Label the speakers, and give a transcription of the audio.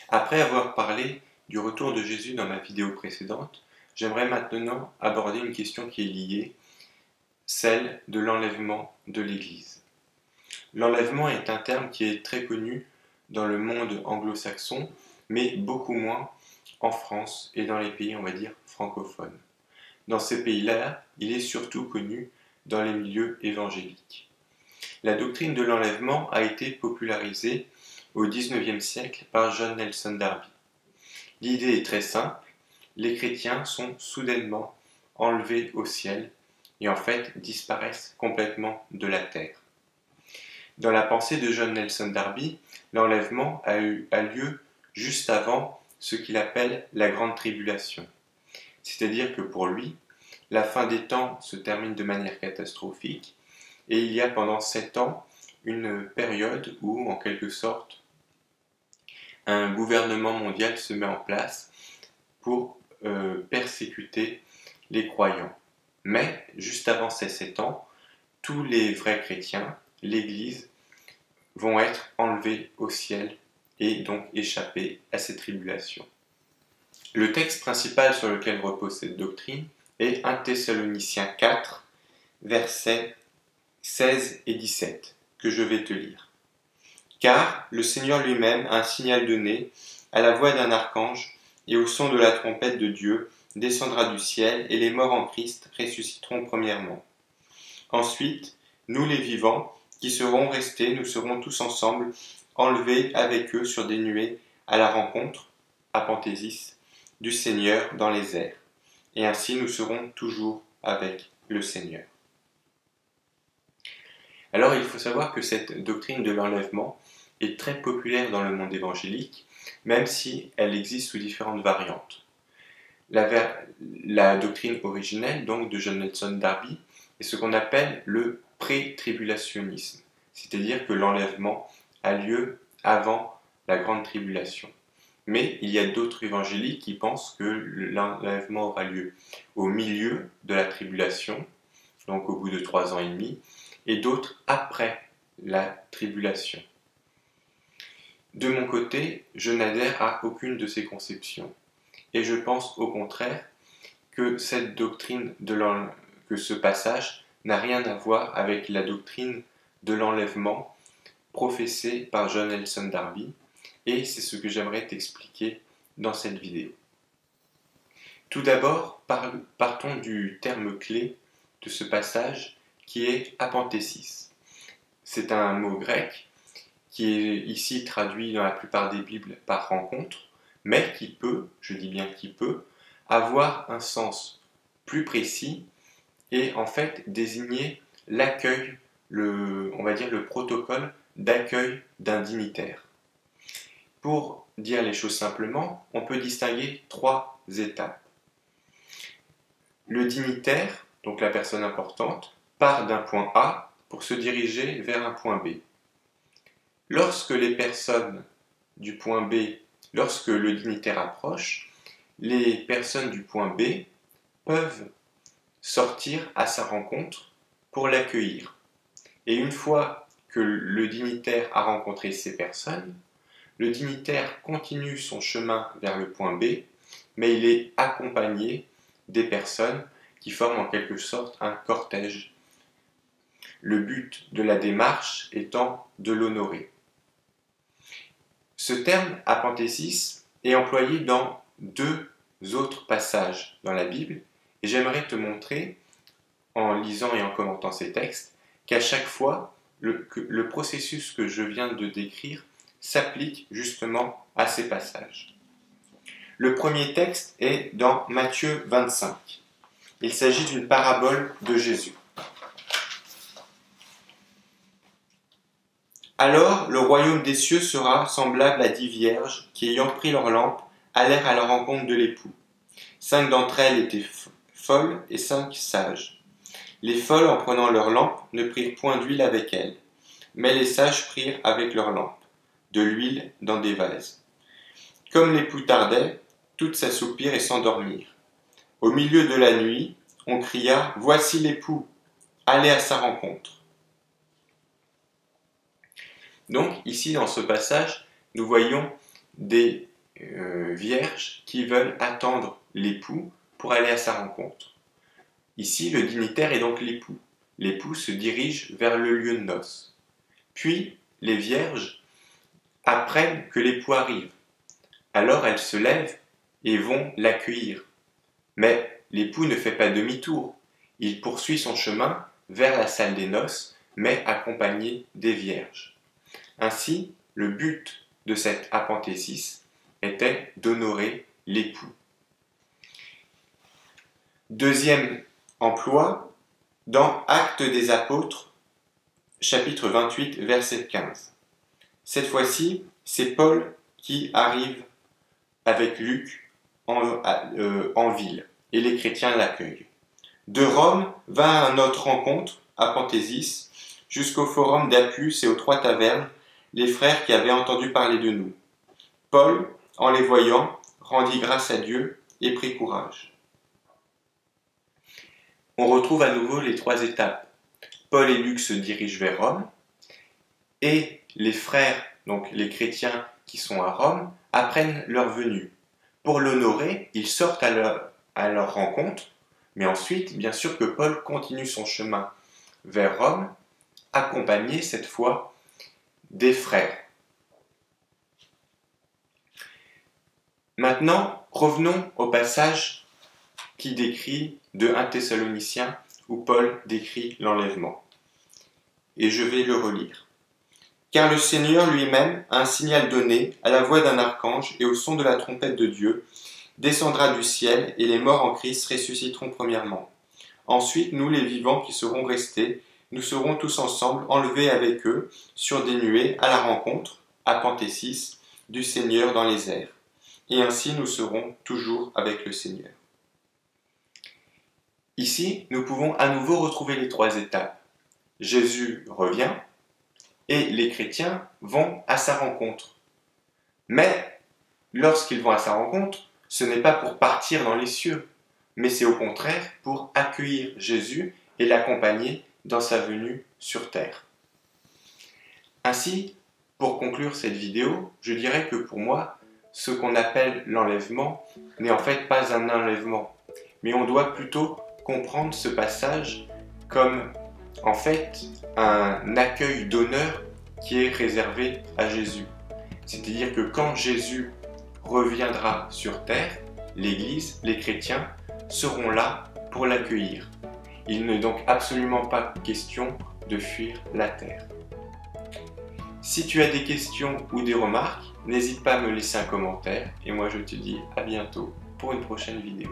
Speaker 1: Après avoir parlé du retour de Jésus dans ma vidéo précédente, j'aimerais maintenant aborder une question qui est liée, celle de l'enlèvement de l'Église. L'enlèvement est un terme qui est très connu dans le monde anglo-saxon, mais beaucoup moins en France et dans les pays, on va dire, francophones. Dans ces pays-là, il est surtout connu dans les milieux évangéliques. La doctrine de l'enlèvement a été popularisée au XIXe siècle par John Nelson Darby. L'idée est très simple, les chrétiens sont soudainement enlevés au ciel et en fait disparaissent complètement de la terre. Dans la pensée de John Nelson Darby, l'enlèvement a lieu juste avant ce qu'il appelle la grande tribulation. C'est-à-dire que pour lui, la fin des temps se termine de manière catastrophique et il y a pendant 7 ans une période où, en quelque sorte, un gouvernement mondial se met en place pour persécuter les croyants. Mais, juste avant ces 7 ans, tous les vrais chrétiens, l'Église, vont être enlevés au ciel et donc échapper à ces tribulations. Le texte principal sur lequel repose cette doctrine est 1 Thessaloniciens 4, versets 16 et 17, que je vais te lire. Car le Seigneur lui-même a un signal donné, à la voix d'un archange, et au son de la trompette de Dieu, descendra du ciel, et les morts en Christ ressusciteront premièrement. Ensuite, nous les vivants, qui serons restés, nous serons tous ensemble, enlevés avec eux sur des nuées, à la rencontre, apanthésis, du Seigneur dans les airs. Et ainsi nous serons toujours avec le Seigneur. Alors il faut savoir que cette doctrine de l'enlèvement est très populaire dans le monde évangélique, même si elle existe sous différentes variantes. La doctrine originelle donc de John Nelson Darby est ce qu'on appelle le pré-tribulationnisme, c'est-à-dire que l'enlèvement a lieu avant la grande tribulation. Mais il y a d'autres évangéliques qui pensent que l'enlèvement aura lieu au milieu de la tribulation, donc au bout de 3 ans et demi, et d'autres après la tribulation. De mon côté, je n'adhère à aucune de ces conceptions, et je pense au contraire que cette doctrine que ce passage n'a rien à voir avec la doctrine de l'enlèvement professée par John Nelson Darby, et c'est ce que j'aimerais t'expliquer dans cette vidéo. Tout d'abord, partons du terme clé de ce passage qui est apanthésis. C'est un mot grec qui est ici traduit dans la plupart des Bibles par rencontre, mais qui peut, je dis bien qui peut, avoir un sens plus précis et en fait désigner l'accueil, on va dire le protocole d'accueil d'un dignitaire. Pour dire les choses simplement, on peut distinguer 3 étapes. Le dignitaire, donc la personne importante, part d'un point A pour se diriger vers un point B. Lorsque les personnes du point B, lorsque le dignitaire approche, les personnes du point B peuvent sortir à sa rencontre pour l'accueillir. Et une fois que le dignitaire a rencontré ces personnes, le dignitaire continue son chemin vers le point B, mais il est accompagné des personnes qui forment en quelque sorte un cortège. Le but de la démarche étant de l'honorer. Ce terme apanthésis est employé dans 2 autres passages dans la Bible, et j'aimerais te montrer, en lisant et en commentant ces textes, qu'à chaque fois, le processus que je viens de décrire s'applique justement à ces passages. Le premier texte est dans Matthieu 25. Il s'agit d'une parabole de Jésus. Alors, le royaume des cieux sera semblable à 10 vierges qui, ayant pris leur lampe, allèrent à la rencontre de l'époux. 5 d'entre elles étaient folles et 5 sages. Les folles, en prenant leur lampe, ne prirent point d'huile avec elles, mais les sages prirent avec leur lampe de l'huile dans des vases. Comme l'époux tardait, toutes s'assoupirent et s'endormirent. Au milieu de la nuit, on cria « Voici l'époux, allez à sa rencontre ». Donc ici dans ce passage, nous voyons des vierges qui veulent attendre l'époux pour aller à sa rencontre. Ici, le dignitaire est donc l'époux. L'époux se dirige vers le lieu de noces. Puis, les vierges apprennent que l'époux arrive. Alors elles se lèvent et vont l'accueillir. Mais l'époux ne fait pas demi-tour. Il poursuit son chemin vers la salle des noces, mais accompagné des vierges. Ainsi, le but de cette apanthésis était d'honorer l'époux. Deuxième emploi, dans Actes des Apôtres, chapitre 28, verset 15. Cette fois-ci, c'est Paul qui arrive avec Luc en ville, et les chrétiens l'accueillent. De Rome vint à notre rencontre, à Panthésis, jusqu'au forum d'Appius et aux 3 tavernes, les frères qui avaient entendu parler de nous. Paul, en les voyant, rendit grâce à Dieu et prit courage. On retrouve à nouveau les 3 étapes. Paul et Luc se dirigent vers Rome, et les frères, donc les chrétiens qui sont à Rome, apprennent leur venue. Pour l'honorer, ils sortent à leur rencontre, mais ensuite, bien sûr que Paul continue son chemin vers Rome, accompagné cette fois des frères. Maintenant, revenons au passage qui décrit de 1 Thessaloniciens où Paul décrit l'enlèvement. Et je vais le relire. Car le Seigneur lui-même a un signal donné à la voix d'un archange et au son de la trompette de Dieu, descendra du ciel et les morts en Christ ressusciteront premièrement. Ensuite, nous les vivants qui serons restés, nous serons tous ensemble enlevés avec eux sur des nuées à la rencontre, à Panthésis, du Seigneur dans les airs. Et ainsi nous serons toujours avec le Seigneur. Ici, nous pouvons à nouveau retrouver les 3 étapes. Jésus revient et les chrétiens vont à sa rencontre. Mais lorsqu'ils vont à sa rencontre, ce n'est pas pour partir dans les cieux, mais c'est au contraire pour accueillir Jésus et l'accompagner dans sa venue sur terre. Ainsi, pour conclure cette vidéo, je dirais que pour moi, ce qu'on appelle l'enlèvement n'est en fait pas un enlèvement, mais on doit plutôt comprendre ce passage comme en fait un accueil d'honneur qui est réservé à Jésus. C'est-à-dire que quand Jésus reviendra sur terre, l'Église, les chrétiens seront là pour l'accueillir. Il n'est donc absolument pas question de fuir la terre. Si tu as des questions ou des remarques, n'hésite pas à me laisser un commentaire et moi je te dis à bientôt pour une prochaine vidéo.